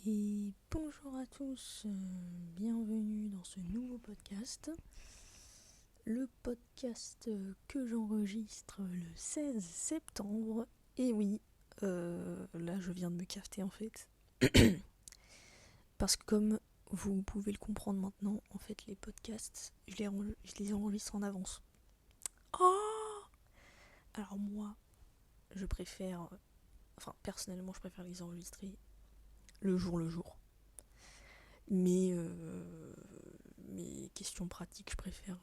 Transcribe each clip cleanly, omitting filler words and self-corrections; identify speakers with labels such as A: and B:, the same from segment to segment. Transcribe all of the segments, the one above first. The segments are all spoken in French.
A: Et bonjour à tous, bienvenue dans ce nouveau podcast. Le podcast que j'enregistre le 16 septembre. Et oui, là je viens de me cafeter en fait. Parce que comme vous pouvez le comprendre maintenant, en fait les podcasts, je les enregistre en avance. Oh, alors moi, je préfère, personnellement je préfère les enregistrer le jour. Mais questions pratiques, je préfère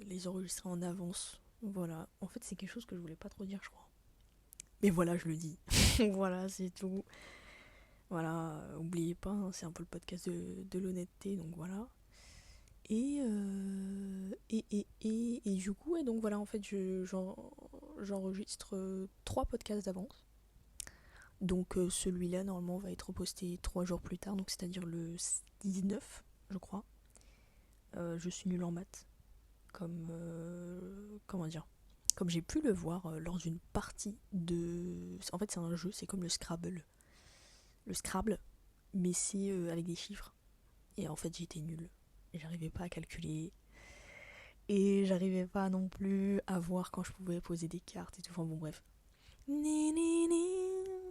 A: les enregistrer en avance. Voilà. En fait, c'est quelque chose que je voulais pas trop dire, je crois. Mais voilà, je le dis. Voilà, c'est tout. Voilà, oubliez pas, hein, c'est un peu le podcast de l'honnêteté, donc voilà. Et du coup, donc voilà, en fait, j'enregistre 3 podcasts d'avance. Donc celui-là, normalement, va être posté 3 jours plus tard, donc c'est-à-dire le 19, je crois. Je suis nulle en maths. Comment dire, comme j'ai pu le voir lors d'une partie de... En fait c'est un jeu, c'est comme le Scrabble. Le Scrabble, mais c'est avec des chiffres. Et en fait j'étais nulle. J'arrivais pas à calculer. Et j'arrivais pas non plus à voir quand je pouvais poser des cartes et tout. Enfin bon bref.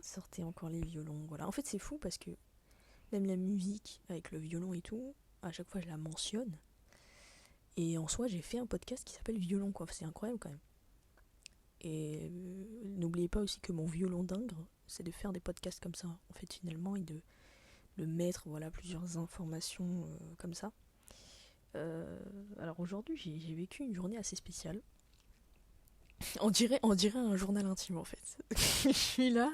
A: Sortez encore les violons, voilà. En fait c'est fou parce que même la musique avec le violon et tout, à chaque fois je la mentionne. Et en soi j'ai fait un podcast qui s'appelle Violon quoi, c'est incroyable quand même. Et n'oubliez pas aussi que mon violon d'ingre, c'est de faire des podcasts comme ça, en fait, finalement, et de mettre voilà, plusieurs informations comme ça. Alors aujourd'hui, j'ai vécu une journée assez spéciale. On dirait un journal intime, en fait. Je suis là,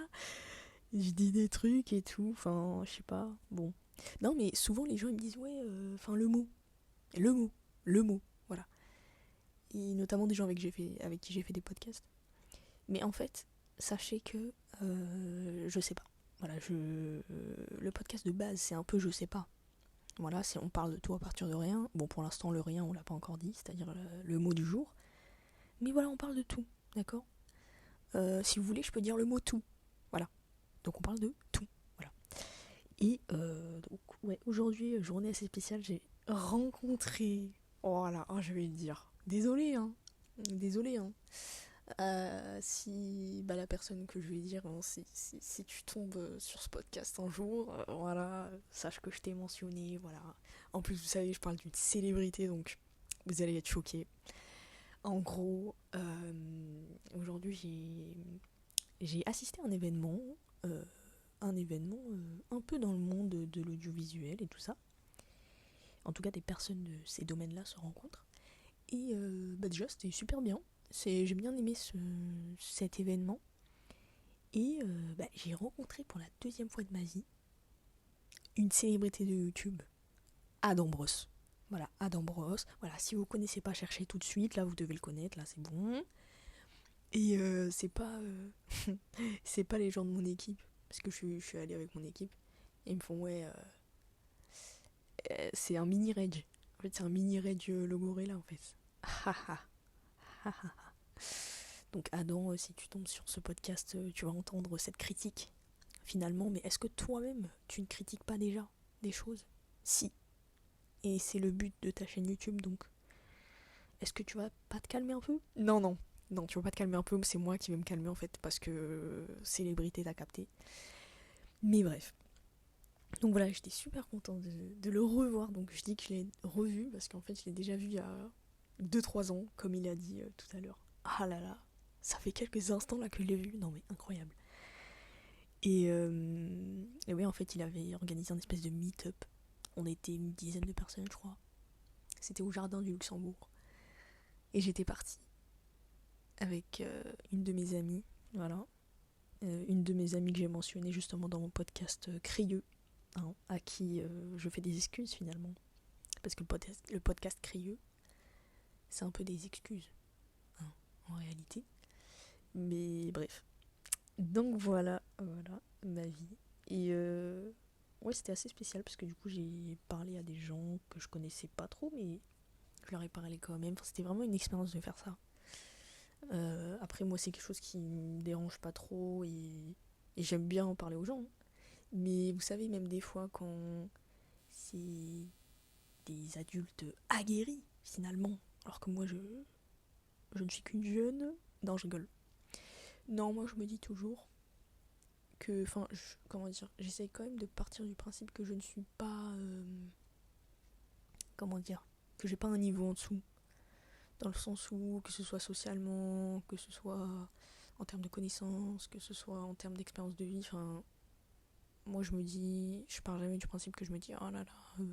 A: je dis des trucs et tout, enfin, je sais pas, bon. Non, mais souvent, les gens, ils me disent, ouais, le mot, le mot, le mot, voilà. Et notamment des gens avec qui j'ai fait des podcasts. Mais en fait, sachez que je sais pas. Voilà, le podcast de base, c'est un peu je sais pas. Voilà, on parle de tout à partir de rien. Bon, pour l'instant, le rien, on l'a pas encore dit, c'est-à-dire le mot du jour. Mais voilà, on parle de tout, d'accord. Si vous voulez, je peux dire le mot tout. Voilà. Donc on parle de tout. Voilà. Et donc, ouais, aujourd'hui, journée assez spéciale, j'ai rencontré. Oh là, oh, je vais le dire. Désolée, hein. Désolée, hein. Si la personne que je vais dire, hein, si tu tombes sur ce podcast un jour, voilà, sache que je t'ai mentionné, voilà. En plus, vous savez, je parle d'une célébrité, donc vous allez être choqués. En gros, aujourd'hui, j'ai assisté à un événement un peu dans le monde de l'audiovisuel et tout ça. En tout cas, des personnes de ces domaines-là se rencontrent. Et déjà, c'était super bien. J'ai bien aimé cet événement. Et j'ai rencontré pour la 2e fois de ma vie une célébrité de YouTube, Adam Bros. Voilà, Adam Bros. Voilà, si vous connaissez pas, cherchez tout de suite. Là, vous devez le connaître. Là, c'est bon. Et c'est pas les gens de mon équipe, parce que je suis allée avec mon équipe. Et ils me font ouais, c'est un mini rage. En fait, c'est un mini rage Logorella en fait. Donc Adam, si tu tombes sur ce podcast, tu vas entendre cette critique finalement, mais est-ce que toi-même, tu ne critiques pas déjà des choses? Si. Et c'est le but de ta chaîne YouTube, donc est-ce que tu vas pas te calmer un peu? Non, non. Non, tu vas pas te calmer un peu, c'est moi qui vais me calmer en fait, parce que célébrité t'as capté. Mais bref. Donc voilà, j'étais super contente de le revoir, donc je dis que je l'ai revu, parce qu'en fait je l'ai déjà vu il y a 2-3 ans, comme il a dit tout à l'heure. Ah là là, ça fait quelques instants là que je l'ai vu, non mais incroyable. Et oui, en fait, il avait organisé un espèce de meet-up. On était une dizaine de personnes, je crois. C'était au jardin du Luxembourg. Et j'étais partie avec une de mes amies, voilà. Une de mes amies que j'ai mentionnée justement dans mon podcast Crieux, hein, à qui je fais des excuses finalement. Parce que le podcast Crieux, c'est un peu des excuses, hein, en réalité. Mais bref. Donc voilà, ma vie. Et ouais, c'était assez spécial parce que du coup, j'ai parlé à des gens que je connaissais pas trop, mais je leur ai parlé quand même. Enfin, c'était vraiment une expérience de faire ça. Après, moi, c'est quelque chose qui me dérange pas trop et j'aime bien en parler aux gens. Mais vous savez, même des fois, quand c'est des adultes aguerris, finalement, alors que moi, je ne suis qu'une jeune. Non, je rigole. Non, moi, je me dis toujours que, enfin, comment dire, j'essaye quand même de partir du principe que je ne suis pas, comment dire, que j'ai pas un niveau en dessous. Dans le sens où, que ce soit socialement, que ce soit en termes de connaissances, que ce soit en termes d'expérience de vie, enfin, moi je me dis, je pars jamais du principe que je me dis, oh là là,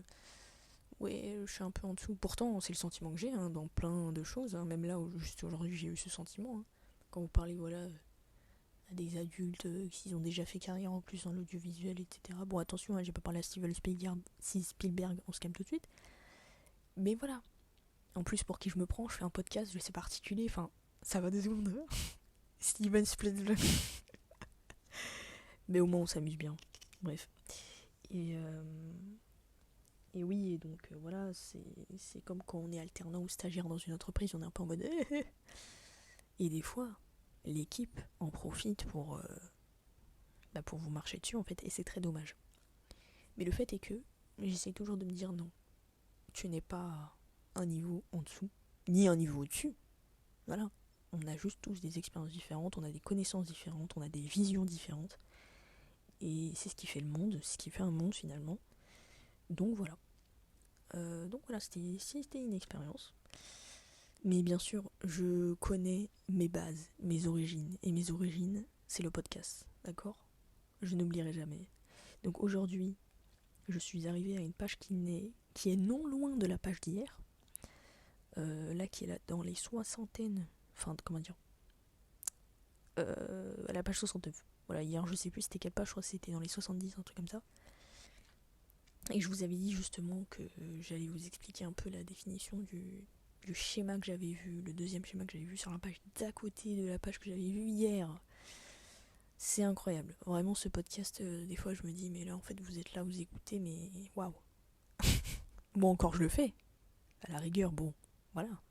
A: ouais, je suis un peu en dessous. Pourtant, c'est le sentiment que j'ai hein, dans plein de choses, hein, même là où juste aujourd'hui j'ai eu ce sentiment. Hein. Quand vous parlez, voilà, à des adultes qui ont déjà fait carrière en plus dans l'audiovisuel, etc. Bon, attention, hein, j'ai pas parlé à Steven Spielberg, on se calme tout de suite. Mais voilà. En plus, pour qui je me prends, je fais un podcast, je sais pas articuler, enfin, ça va 2 secondes. Steven Spielberg. Mais au moins, on s'amuse bien. Bref. Et, euh, et oui, et donc voilà, c'est comme quand on est alternant ou stagiaire dans une entreprise, on est un peu en mode. Et des fois, l'équipe en profite pour vous marcher dessus en fait, et c'est très dommage. Mais le fait est que j'essaie toujours de me dire non, tu n'es pas un niveau en dessous, ni un niveau au-dessus. Voilà. On a juste tous des expériences différentes, on a des connaissances différentes, on a des visions différentes. Et c'est ce qui fait le monde, ce qui fait un monde finalement. Donc voilà. C'était une expérience. Mais bien sûr, je connais mes bases, mes origines. Et mes origines, c'est le podcast. D'accord ? Je n'oublierai jamais. Donc aujourd'hui, je suis arrivée à une page qui est non loin de la page d'hier. Là, qui est là dans les soixantaines. Enfin, comment dire à la page 69. Voilà, hier, je sais plus c'était quelle page, je crois que c'était dans les 70, un truc comme ça. Et je vous avais dit justement que j'allais vous expliquer un peu la définition du schéma que j'avais vu, le deuxième schéma que j'avais vu sur la page d'à côté de la page que j'avais vue hier. C'est incroyable. Vraiment, ce podcast, des fois, je me dis, mais là, en fait, vous êtes là, vous écoutez, mais waouh. Bon, encore, je le fais. À la rigueur, bon, voilà.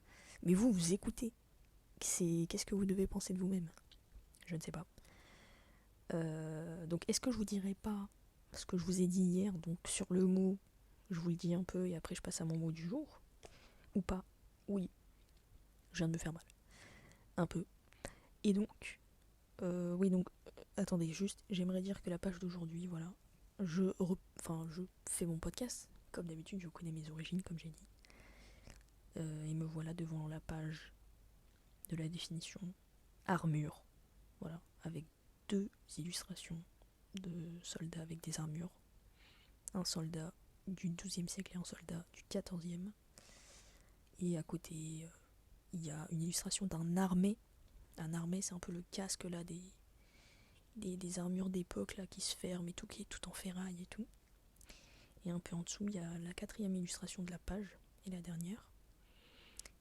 A: Mais vous, vous écoutez. Qu'est-ce que vous devez penser de vous-même ? Je ne sais pas. Donc, est-ce que je vous dirai pas ce que je vous ai dit hier, donc sur le mot, je vous le dis un peu et après je passe à mon mot du jour ? Ou pas ? Oui, je viens de me faire mal. Un peu. Et donc, oui, donc, attendez, juste, j'aimerais dire que la page d'aujourd'hui, voilà, je fais mon podcast. Comme d'habitude, je connais mes origines, comme j'ai dit. Et me voilà devant la page de la définition armure. Voilà, avec 2 illustrations de soldats avec des armures. Un soldat du XIIe siècle et un soldat du XIVe. Et à côté, il y a une illustration d'un armé. Un armé, c'est un peu le casque là des armures d'époque là qui se ferment et tout, qui est tout en ferraille et tout. Et un peu en dessous, il y a la 4e illustration de la page, et la dernière,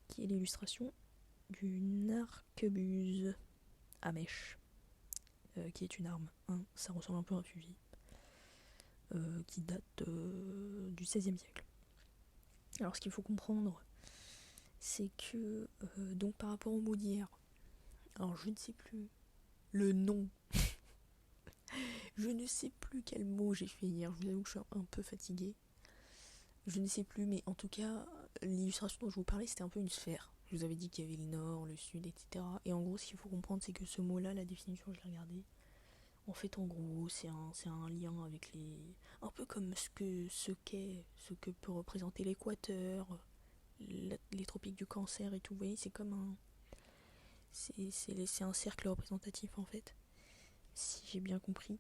A: qui est l'illustration d'une arquebuse à mèche, qui est une arme. Hein, ça ressemble un peu à un fusil, qui date du XVIe siècle. Alors ce qu'il faut comprendre, c'est que, donc par rapport au mot d'hier, alors je ne sais plus le nom, je ne sais plus quel mot j'ai fait hier, je vous avoue que je suis un peu fatiguée. Je ne sais plus, mais en tout cas, l'illustration dont je vous parlais, c'était un peu une sphère. Je vous avais dit qu'il y avait le nord, le sud, etc. Et en gros, ce qu'il faut comprendre, c'est que ce mot-là, la définition, je l'ai regardée. En fait, en gros, c'est un lien avec les... Un peu comme ce que peut représenter l'équateur, les tropiques du Cancer et tout. Vous voyez, c'est comme un... C'est un cercle représentatif, en fait. Si j'ai bien compris.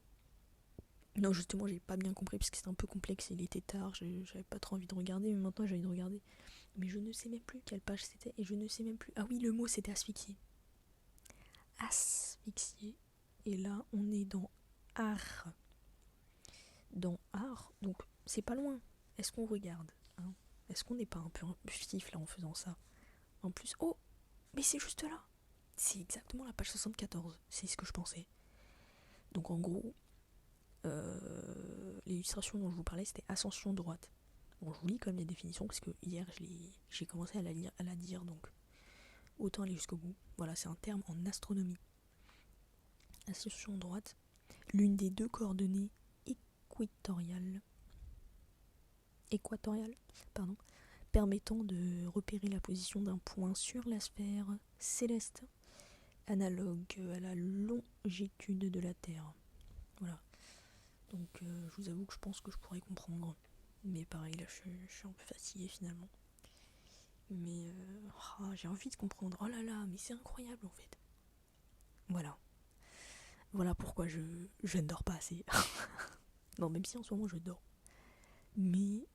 A: Non, justement, j'ai pas bien compris parce que c'était un peu complexe. Il était tard, j'avais pas trop envie de regarder, mais maintenant j'ai envie de regarder. Mais je ne sais même plus quelle page c'était et je ne sais même plus. Ah oui, le mot c'était asphyxier. Asphyxier. Et là, on est dans art. Dans art, donc c'est pas loin. Est-ce qu'on regarde hein Est-ce qu'on n'est pas un peu impulsif là en faisant ça ? En plus, oh, mais c'est juste là. C'est exactement la page 74. C'est ce que je pensais. Donc en gros, l'illustration dont je vous parlais, c'était ascension droite. Bon, je vous lis quand même les définitions parce que hier j'ai commencé à la dire, donc autant aller jusqu'au bout. Voilà, c'est un terme en astronomie. Ascension droite, l'une des 2 coordonnées équatoriale, permettant de repérer la position d'un point sur la sphère céleste, analogue à la longitude de la Terre. Voilà. Donc je vous avoue que je pense que je pourrais comprendre. Mais pareil, là je suis un peu fatiguée finalement. Mais j'ai envie de comprendre. Oh là là, mais c'est incroyable en fait. Voilà. Voilà pourquoi je ne dors pas assez. Non, même si en ce moment je dors. Mais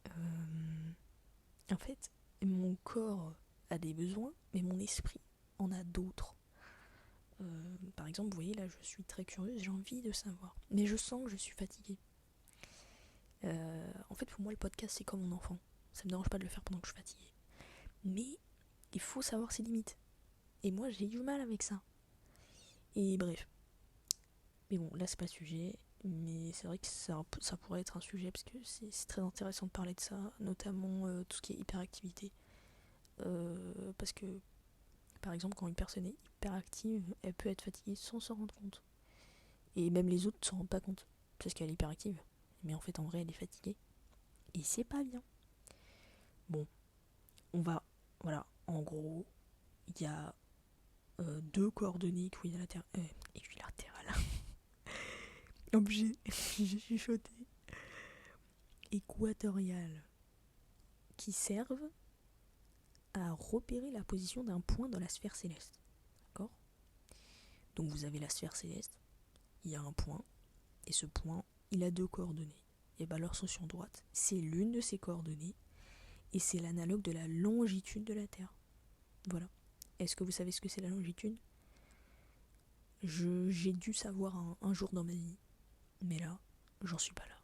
A: en fait, mon corps a des besoins, mais mon esprit en a d'autres. Par exemple, vous voyez, là je suis très curieuse, j'ai envie de savoir. Mais je sens que je suis fatiguée. En fait, pour moi, le podcast c'est comme mon enfant. Ça me dérange pas de le faire pendant que je suis fatiguée. Mais il faut savoir ses limites. Et moi, j'ai du mal avec ça. Et bref. Mais bon, là c'est pas le sujet. Mais c'est vrai que ça pourrait être un sujet parce que c'est très intéressant de parler de ça, notamment tout ce qui est hyperactivité. Parce que, par exemple, quand une personne est hyperactive, elle peut être fatiguée sans s'en rendre compte. Et même les autres ne s'en rendent pas compte, parce qu'elle est hyperactive. Mais en fait, en vrai, elle est fatiguée. Et c'est pas bien. Bon, on va... Voilà, en gros, il y a deux coordonnées équilatérales. Objet, j'ai chuchoté. Équatoriales. Qui servent à repérer la position d'un point dans la sphère céleste. D'accord ? Donc vous avez la sphère céleste, il y a un point, et ce point, il a deux coordonnées. Et bien leur solution droite, c'est l'une de ces coordonnées, et c'est l'analogue de la longitude de la Terre. Voilà. Est-ce que vous savez ce que c'est la longitude ? J'ai dû savoir un jour dans ma vie, mais là, j'en suis pas là.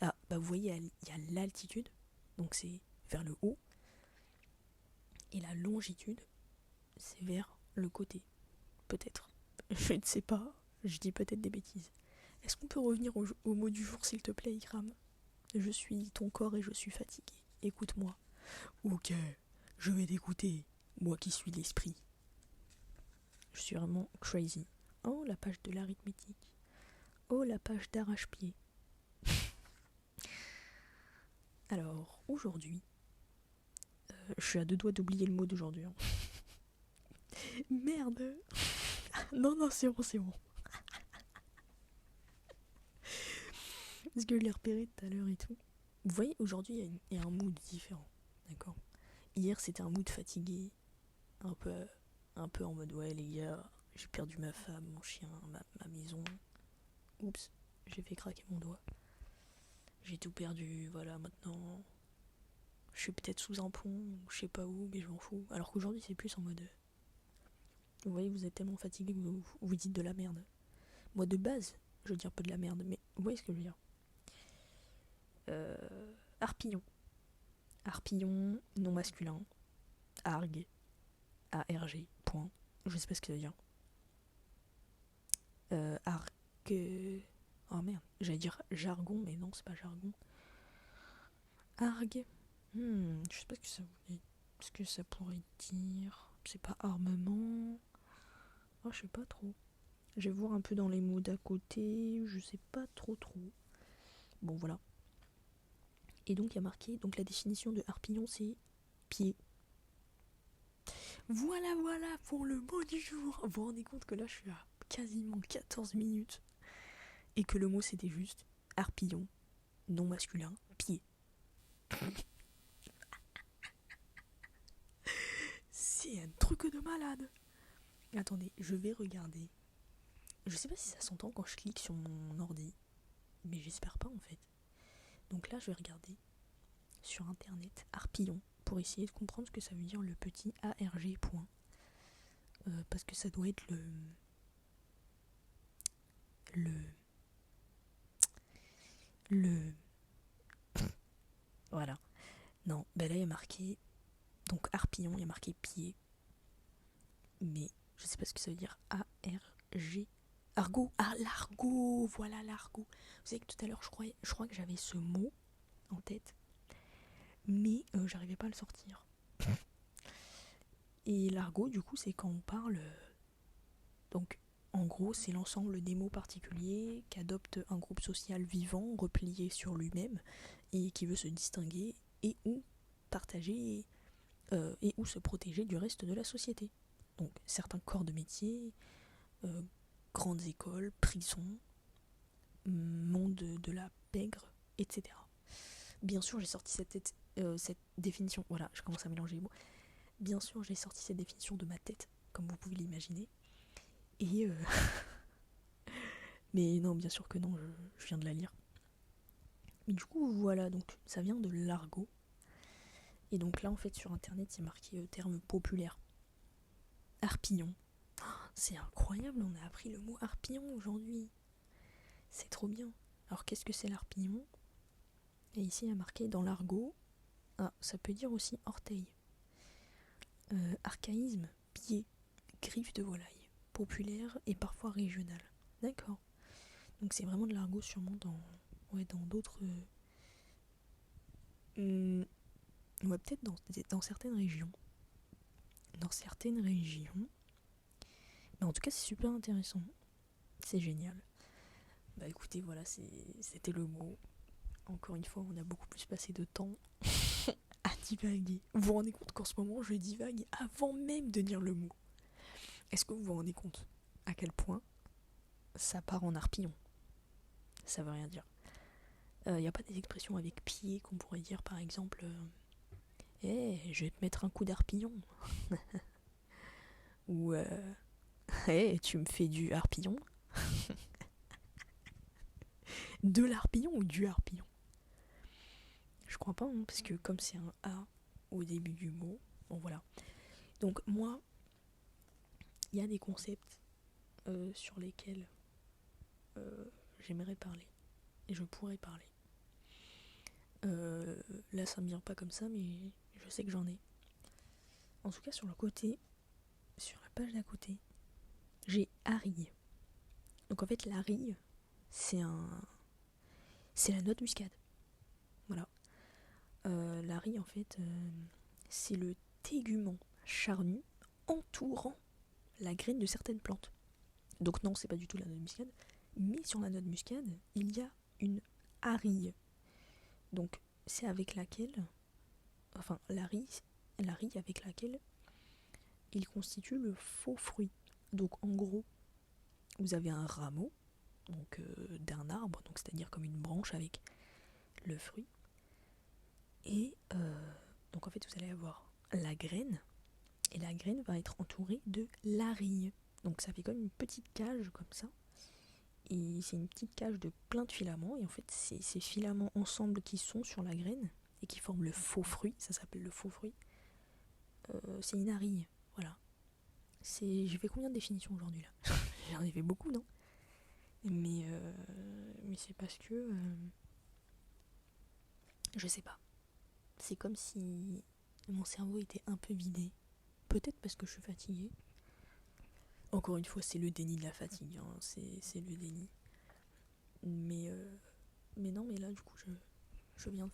A: Ah, bah vous voyez, il y a l'altitude, donc c'est vers le haut, et la longitude, c'est vers le côté. Peut-être. Je ne sais pas, je dis peut-être des bêtises. Est-ce qu'on peut revenir au mot du jour, s'il te plaît, Ikram ? Je suis ton corps et je suis fatiguée. Écoute-moi. Ok, je vais t'écouter, moi qui suis l'esprit. Je suis vraiment crazy. Oh, la page de l'arithmétique. Oh, la page d'arrache-pied. Alors, aujourd'hui, je suis à deux doigts d'oublier le mot d'aujourd'hui. Hein. Merde. Non, c'est bon. Parce que je l'ai repéré tout à l'heure et tout. Vous voyez, aujourd'hui, il y a un mood différent. D'accord ? Hier, c'était un mood fatigué. Un peu en mode, ouais, les gars, j'ai perdu ma femme, mon chien, ma maison. Oups, j'ai fait craquer mon doigt. J'ai tout perdu, voilà, maintenant... Je suis peut-être sous un pont, ou je sais pas où, mais je m'en fous. Alors qu'aujourd'hui, c'est plus en mode... Vous voyez, vous êtes tellement fatigué que vous dites de la merde. Moi, de base, je dis un peu de la merde, mais vous voyez ce que je veux dire. Harpillon. Harpillon, non masculin. Arg. A-R-G, point. Je sais pas ce que ça veut dire. Arg... Oh merde, j'allais dire jargon, mais non, c'est pas jargon. Arg. Je sais pas ce que ça pourrait dire. C'est pas armement. Oh, je sais pas trop. Je vais voir un peu dans les mots d'à côté. Je sais pas trop. Bon, voilà. Et donc, il y a marqué. Donc, la définition de harpillon, c'est pied. Voilà pour le mot du jour. Vous vous rendez compte que là, je suis à quasiment 14 minutes. Et que le mot, c'était juste harpillon, non masculin, pied. C'est un truc de malade. Attendez, je vais regarder. Je sais pas si ça s'entend quand je clique sur mon ordi, mais j'espère pas en fait. Donc là, je vais regarder sur internet harpillon pour essayer de comprendre ce que ça veut dire le petit ARG point. Parce que ça doit être le voilà. Non, ben là il y a marqué donc harpillon, il y a marqué pied. Mais je sais pas ce que ça veut dire ARG. Argot, l'argot, voilà l'argot. Vous savez que tout à l'heure je crois que j'avais ce mot en tête, mais j'arrivais pas à le sortir. Et l'argot, du coup, c'est quand on parle donc En gros, c'est l'ensemble des mots particuliers qu'adopte un groupe social vivant, replié sur lui-même, et qui veut se distinguer et ou partager et ou se protéger du reste de la société. Donc certains corps de métier, grandes écoles, prisons, monde de la pègre, etc. Bien sûr, j'ai sorti cette définition, voilà, je commence à mélanger les mots. Bien sûr, j'ai sorti cette définition de ma tête, comme vous pouvez l'imaginer. Et mais non, bien sûr que non, je viens de la lire. Mais du coup, voilà, donc ça vient de l'argot. Et donc là, en fait, sur internet, c'est marqué terme populaire. Harpillon. C'est incroyable, on a appris le mot harpillon aujourd'hui. C'est trop bien. Alors, qu'est-ce que c'est l'arpillon? Et ici, il y a marqué dans l'argot. Ah, ça peut dire aussi orteil. Archaïsme, pied, griffe de volaille. Populaire et parfois régional. D'accord. Donc c'est vraiment de l'argot sûrement dans d'autres... ouais, peut-être dans certaines régions. Dans certaines régions. Mais en tout cas, c'est super intéressant. C'est génial. Bah écoutez, voilà, c'était le mot. Encore une fois, on a beaucoup plus passé de temps à divaguer. Vous vous rendez compte qu'en ce moment, je divague avant même de dire le mot. Est-ce que vous vous rendez compte à quel point ça part en arpillon? Ça veut rien dire. Il n'y a pas des expressions avec pied qu'on pourrait dire par exemple je vais te mettre un coup d'arpillon. Ou tu me fais du harpillon. De l'arpillon ou du harpillon? Je crois pas, hein, parce que comme c'est un A au début du mot, bon voilà. Donc moi, il y a des concepts sur lesquels j'aimerais parler. Et je pourrais parler. Là ça me vient pas comme ça, mais je sais que j'en ai. En tout cas sur le côté, sur la page d'à côté, j'ai arille. Donc en fait l'arille, c'est la noix de muscade. Voilà. L'arille en fait, c'est le tégument charnu entourant la graine de certaines plantes. Donc non, c'est pas du tout la noix de muscade, mais sur la noix de muscade, il y a une arille. Donc c'est avec laquelle, enfin l'arille avec laquelle il constitue le faux fruit. Donc en gros, vous avez un rameau donc d'un arbre, donc c'est-à-dire comme une branche avec le fruit. Et donc en fait vous allez avoir la graine, et la graine va être entourée de l'arille. Donc ça fait comme une petite cage comme ça. Et c'est une petite cage de plein de filaments, et en fait c'est ces filaments ensemble qui sont sur la graine et qui forment le faux fruit, ça s'appelle le faux fruit. C'est une arille, voilà. J'ai fait combien de définitions aujourd'hui là? J'en ai fait beaucoup, non? Mais c'est parce que je sais pas. C'est comme si mon cerveau était un peu vidé. Peut-être parce que je suis fatiguée. Encore une fois, c'est le déni de la fatigue, hein. C'est le déni. Mais non, mais là du coup je viens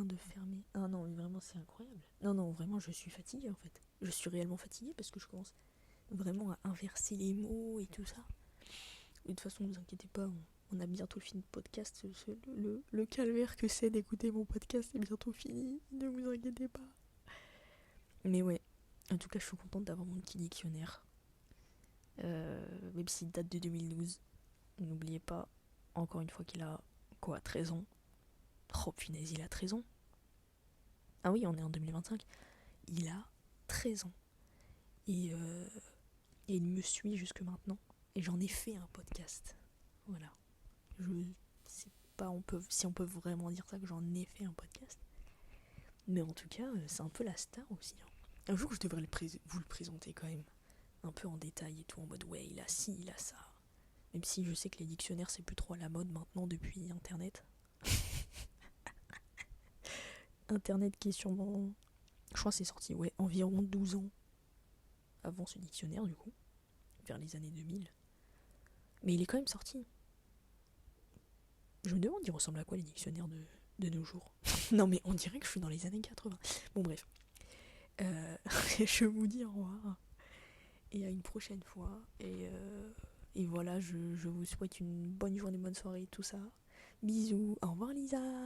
A: de fermer. Ah non, mais vraiment c'est incroyable. Non, vraiment je suis fatiguée en fait. Je suis réellement fatiguée parce que je commence vraiment à inverser les mots et tout ça. Et de toute façon, ne vous inquiétez pas, on a bientôt fini le podcast. Le calvaire que c'est d'écouter mon podcast est bientôt fini. Ne vous inquiétez pas. Mais ouais, en tout cas, je suis contente d'avoir mon petit dictionnaire. Même s'il date de 2012. N'oubliez pas, encore une fois, qu'il a, 13 ans. Oh punaise, il a 13 ans. Ah oui, on est en 2025. Il a 13 ans. Et il me suit jusque maintenant. Et j'en ai fait un podcast. Voilà. Je sais pas si on peut vraiment dire ça, que j'en ai fait un podcast. Mais en tout cas, c'est un peu la star aussi, hein. Un jour, je devrais vous le présenter quand même. Un peu en détail et tout, en mode ouais, il a ci, il a ça. Même si je sais que les dictionnaires, c'est plus trop à la mode maintenant depuis Internet. Internet qui est sûrement... Je crois que c'est sorti, ouais, environ 12 ans avant ce dictionnaire, du coup. Vers les années 2000. Mais il est quand même sorti. Je me demande, il ressemble à quoi les dictionnaires de nos jours? Non mais on dirait que je suis dans les années 80. Bon bref. Je vous dis au revoir. Et à une prochaine fois. Et Et voilà, je vous souhaite une bonne journée, bonne soirée, tout ça. Bisous, au revoir Lisa.